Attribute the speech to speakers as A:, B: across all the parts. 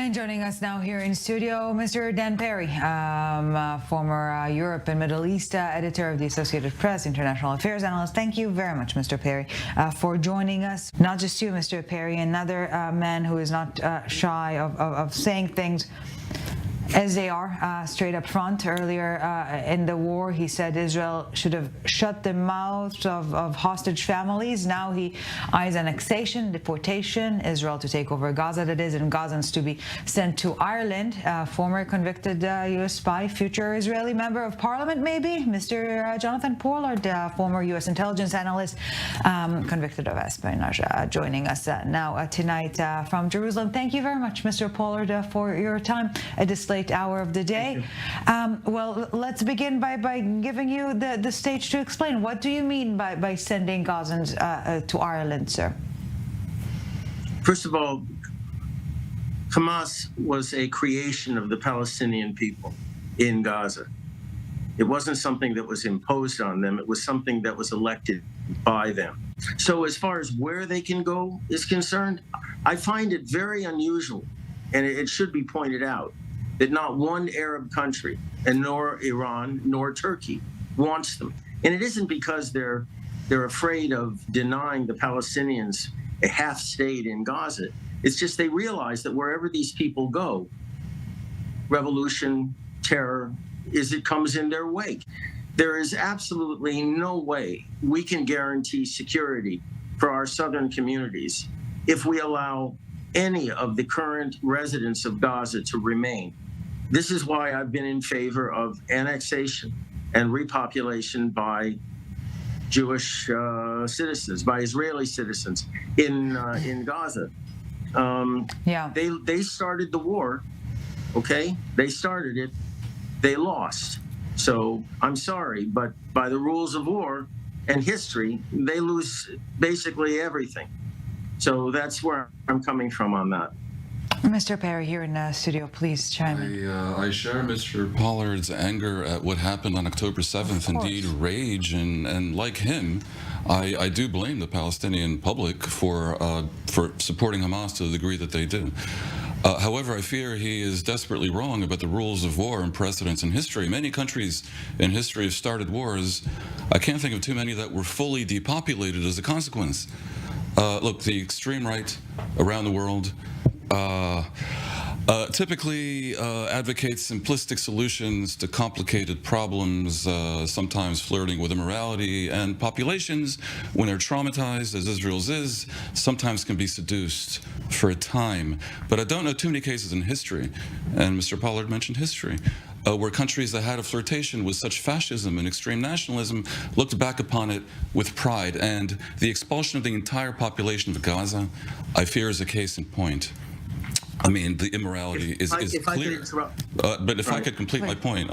A: And joining us now here in studio, Mr. Dan Perry, former Europe and Middle East editor of the Associated Press, international affairs analyst. Thank you very much, Mr. Perry, for joining us. Not just you, Mr. Perry, another man who is not shy of saying things as they are, straight up front. Earlier in the war, he said Israel should have shut the mouths of hostage families. Now he eyes annexation, deportation, Israel to take over Gaza, that is, and Gazans to be sent to Ireland. Former convicted U.S. spy, future Israeli member of parliament, maybe, Mr. Jonathan Pollard, former U.S. intelligence analyst, convicted of espionage, joining us now tonight from Jerusalem. Thank you very much, Mr. Pollard, for your time at this late hour of the day. Well, let's begin by giving you the stage to explain. What do you mean by sending Gazans to Ireland, sir?
B: First of all, Hamas was a creation of the Palestinian people in Gaza. It wasn't something that was imposed on them. It was something that was elected by them. So as far as where they can go is concerned, I find it very unusual, and it should be pointed out, that not one Arab country, and nor Iran, nor Turkey, wants them. And it isn't because they're afraid of denying the Palestinians a half state in Gaza. It's just they realize that wherever these people go, revolution, terror, it comes in their wake. There is absolutely no way we can guarantee security for our southern communities if we allow any of the current residents of Gaza to remain. This is why I've been in favor of annexation and repopulation by Jewish citizens, by Israeli citizens in Gaza. They started the war, okay? They started it. They lost. So I'm sorry, but by the rules of war and history, they lose basically everything. So that's where I'm coming from on that.
A: Mr. Perry, here in the studio, please chime in.
C: I share Mr. Pollard's anger at what happened on October 7th, indeed rage, and like him, I do blame the Palestinian public for supporting Hamas to the degree that they do. However, I fear he is desperately wrong about the rules of war and precedents in history. Many countries in history have started wars. I can't think of too many that were fully depopulated as a consequence. Look, the extreme right around the world typically advocates simplistic solutions to complicated problems, sometimes flirting with immorality, and populations, when they're traumatized, as Israel's is, sometimes can be seduced for a time. But I don't know too many cases in history, and Mr. Pollard mentioned history, where countries that had a flirtation with such fascism and extreme nationalism looked back upon it with pride. And the expulsion of the entire population of Gaza, I fear, is a case in point. I mean, the immorality is clear. But if I could complete my point,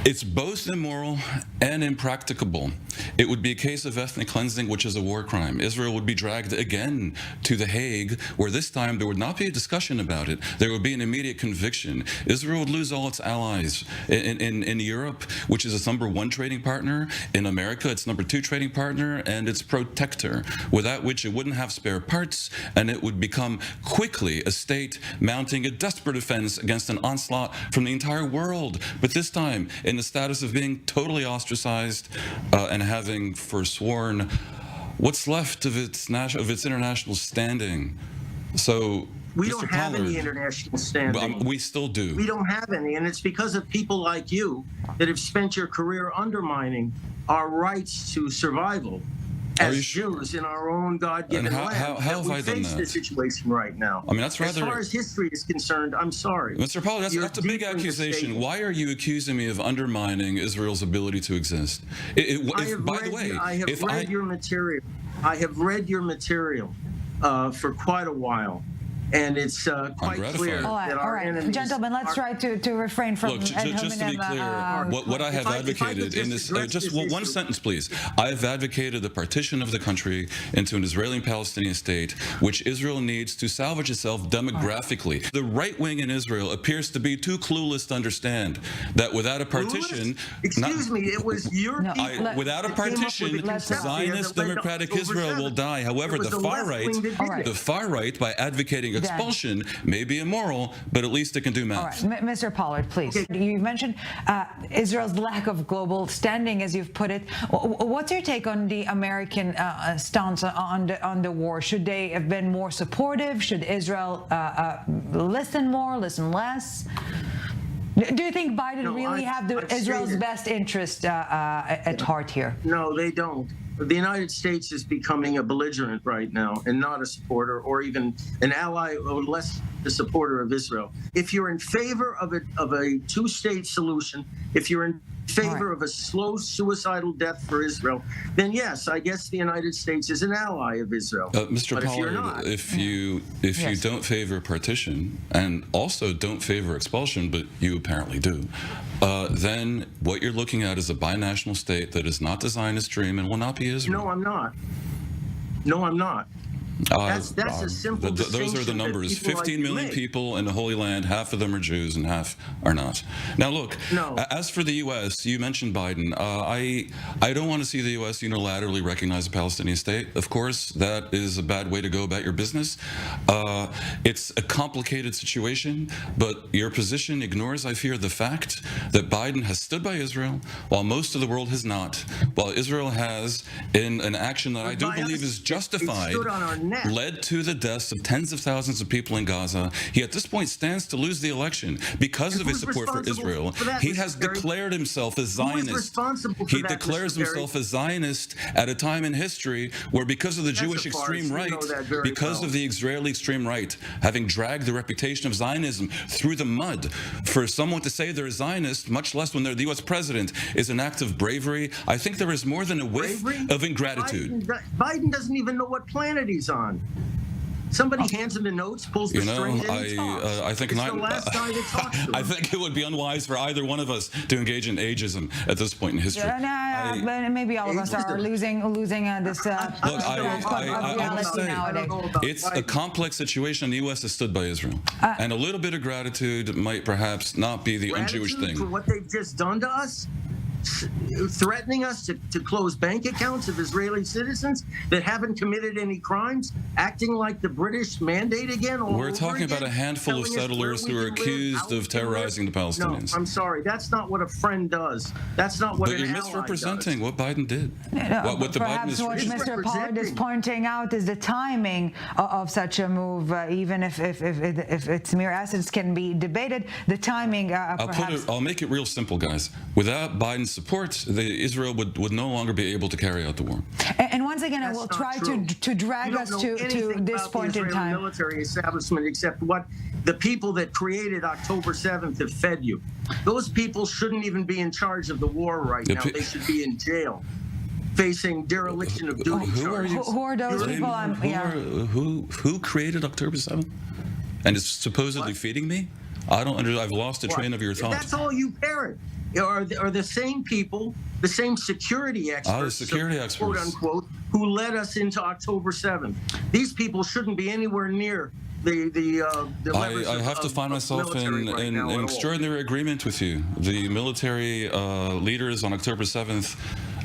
C: it's both immoral and impracticable. It would be a case of ethnic cleansing, which is a war crime. Israel would be dragged again to The Hague, where this time there would not be a discussion about it. There would be an immediate conviction. Israel would lose all its allies in Europe, which is its #1 trading partner. In America, its #2 trading partner and its protector, without which it wouldn't have spare parts, and it would become quickly a state mounting a desperate offense against an onslaught from the entire world. But this time, in the status of being totally ostracized and having forsworn what's left of its international standing. So
B: we
C: Mr.
B: don't have
C: Pollard,
B: any international standing.
C: We still do.
B: We don't have any, and it's because of people like you that have spent your career undermining our rights to survival as Jews in our own God-given land.
C: How have I done
B: that? We face this situation right now.
C: I mean, that's rather.
B: As far as history is concerned, I'm sorry,
C: Mr. Pollard. That's a big accusation. Why are you accusing me of undermining Israel's ability to exist? By the way,
B: I have read your material. I have read your material for quite a while. And it's quite clear that our enemies...
A: Gentlemen, let's try to refrain from...
C: Look, just to be clear, what I have advocated in this... Just one sentence, please. I have advocated the partition of the country into an Israeli and Palestinian state, which Israel needs to salvage itself demographically. The right wing in Israel appears to be too clueless to understand that without a partition...
B: Excuse me, it was your people...
C: Without a partition, Zionist democratic Israel will die. However, the far right, by advocating expulsion may be immoral, but at least it can do math.
A: All right, Mr. Pollard, please. Okay. You mentioned Israel's lack of global standing, as you've put it. What's your take on the American stance on the war? Should they have been more supportive? Should Israel listen more, listen less? Do you think Biden really have Israel's best interest at heart here?
B: No, they don't. The United States is becoming a belligerent right now and not a supporter or even an ally or less a supporter of Israel. If you're in favor of a two-state solution, if you're in favor of a slow suicidal death for Israel, then yes, I guess the United States is an ally of Israel.
C: Mr. Pollard, if you don't favor partition and also don't favor expulsion, but you apparently do, then what you're looking at is a binational state that is not the Zionist dream and will not be Israel.
B: No, I'm not. No, I'm not. That's a simple distinction.
C: Those are the numbers. 15 million people in the Holy Land, half of them are Jews and half are not. Now look, as for the U.S., you mentioned Biden. I don't want to see the U.S. unilaterally recognize a Palestinian state. Of course, that is a bad way to go about your business. It's a complicated situation, but your position ignores, I fear, the fact that Biden has stood by Israel while most of the world has not, while Israel has, in an action that I do believe is justified, led to the deaths of tens of thousands of people in Gaza. He at this point stands to lose the election because of his support for Israel. He has declared himself as Zionist. He declares himself as Zionist at a time in history where, because of the Jewish extreme right, because of the Israeli extreme right, having dragged the reputation of Zionism through the mud, for someone to say they're a Zionist, much less when they're the U.S. president, is an act of bravery. I think there is more than a whiff of ingratitude.
B: Biden doesn't even know what planet he's on. Somebody hands him the notes, pulls the string, and he talks.
C: I think
B: it's the last guy to talk to him.
C: I think it would be unwise for either one of us to engage in ageism at this point in history.
A: But maybe all of us are losing this reality nowadays.
C: It's a complex situation, and the U.S. has stood by Israel. And a little bit of gratitude might perhaps not be the un-Jewish thing.
B: For what they've just done to us? Threatening us to close bank accounts of Israeli citizens that haven't committed any crimes, acting like the British mandate again.
C: We're talking about a handful of settlers who are accused of terrorizing the Palestinians.
B: No, I'm sorry. That's not what a friend does. That's not what an ally does.
C: But you're misrepresenting what Biden did.
A: What Mr. Pollard is pointing out is the timing of such a move, even if its mere essence can be debated. The timing,
C: I'll make it real simple, guys. Without Biden's support, Israel would no longer be able to carry out the war.
A: And once again, I will try to drag us to this point in time.
B: Military establishment, except what the people that created October 7th have fed you. Those people shouldn't even be in charge of the war right now. They should be in jail, facing dereliction of duty charges.
A: Who are those people?
C: Who created October 7th and is supposedly feeding me? I've lost the train of your thought.
B: That's all you parrot. Are the same people, the same security experts, quote unquote, who led us into October 7th. These people shouldn't be anywhere near the
C: I have to find myself in extraordinary agreement with you. The military leaders on October 7th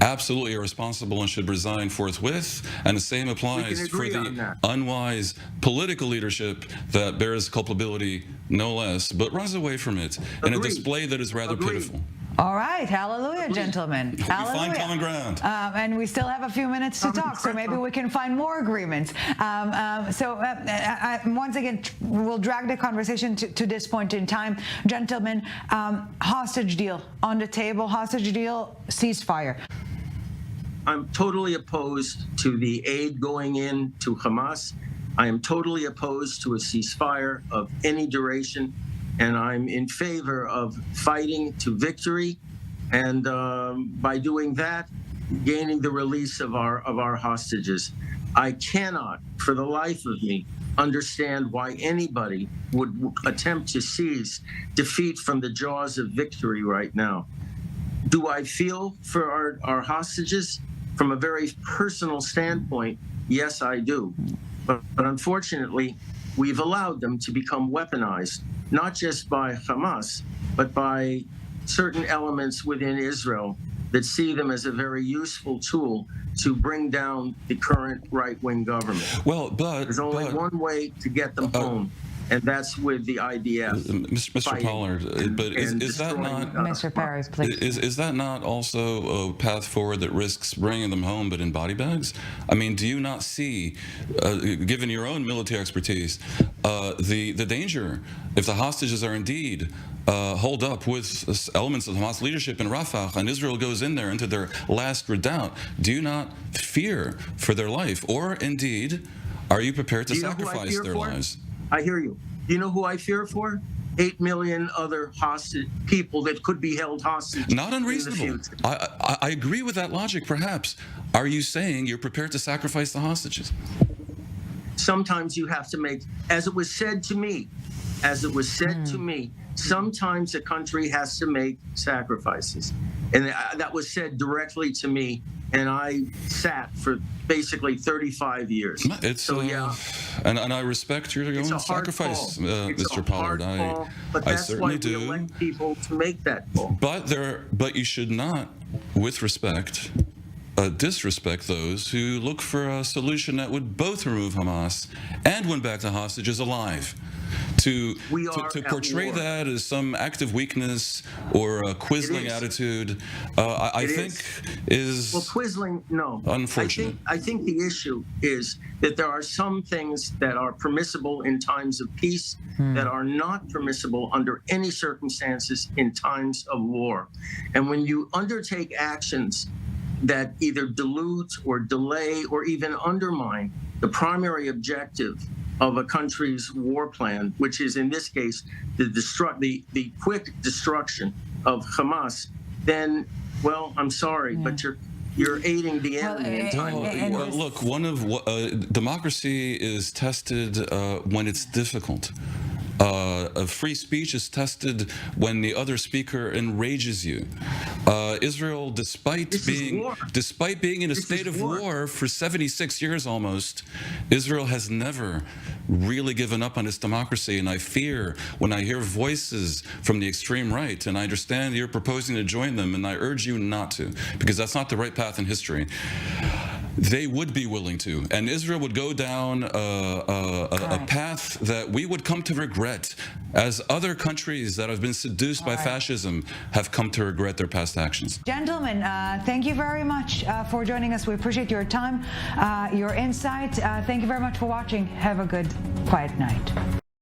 C: absolutely are responsible and should resign forthwith, and the same applies for the unwise political leadership that bears culpability no less, but runs away from it in a display that is rather pitiful.
A: All right, hallelujah, gentlemen. Hallelujah.
C: We find common ground.
A: And we still have a few minutes to talk, so maybe we can find more agreements. Once again, we'll drag the conversation to this point in time. Gentlemen, hostage deal on the table, hostage deal, ceasefire.
B: I'm totally opposed to the aid going in to Hamas. I am totally opposed to a ceasefire of any duration, and I'm in favor of fighting to victory, and by doing that, gaining the release of our hostages. I cannot, for the life of me, understand why anybody would attempt to seize defeat from the jaws of victory right now. Do I feel for our hostages? From a very personal standpoint, yes, I do. But unfortunately, we've allowed them to become weaponized, not just by Hamas, but by certain elements within Israel that see them as a very useful tool to bring down the current right-wing government.
C: Well, but
B: There's only one way to get them home, and that's with the IDF.
C: Mr. Pollard, but is that not
A: Mr. Perry, please.
C: is that not also a path forward that risks bringing them home, but in body bags? I mean, do you not see, given your own military expertise, the danger if the hostages are indeed holed up with elements of Hamas leadership in Rafah, and Israel goes in there into their last redoubt? Do you not fear for their life, or indeed, are you prepared to sacrifice their lives?
B: I hear you. Do you know who I fear for? 8 million other hostage people that could be held hostage.
C: Not unreasonable. I agree with that logic, perhaps. Are you saying you're prepared to sacrifice the hostages?
B: Sometimes you have to make, as it was said to me, sometimes a country has to make sacrifices. And that was said directly to me, and I sat for basically 35 years.
C: Yeah. And I respect your own sacrifice, Mr. Pollard.
B: But
C: I
B: that's
C: certainly
B: why we
C: do.
B: elect people to make that call.
C: But you should not, with respect, disrespect those who look for a solution that would both remove Hamas and win back the hostages alive. To portray that as some act of weakness or a Quisling attitude, I think is
B: well, Quisling, no.
C: Unfortunate.
B: I think the issue is that there are some things that are permissible in times of peace that are not permissible under any circumstances in times of war. And when you undertake actions that either dilute or delay or even undermine the primary objective of a country's war plan, which is in this case the quick destruction of Hamas, then, well, I'm sorry, but you're aiding the enemy in time of war.
C: Look, democracy is tested when it's difficult. Free speech is tested when the other speaker enrages you. Israel, despite being in a state of war for 76 years almost, Israel has never really given up on its democracy. And I fear when I hear voices from the extreme right, and I understand you're proposing to join them, and I urge you not to, because that's not the right path in history. They would be willing to, and Israel would go down a path that we would come to regret, as other countries that have been seduced by fascism have come to regret their past actions.
A: Gentlemen, thank you very much for joining us. We appreciate your time, your insight. Thank you very much for watching. Have a good, quiet night.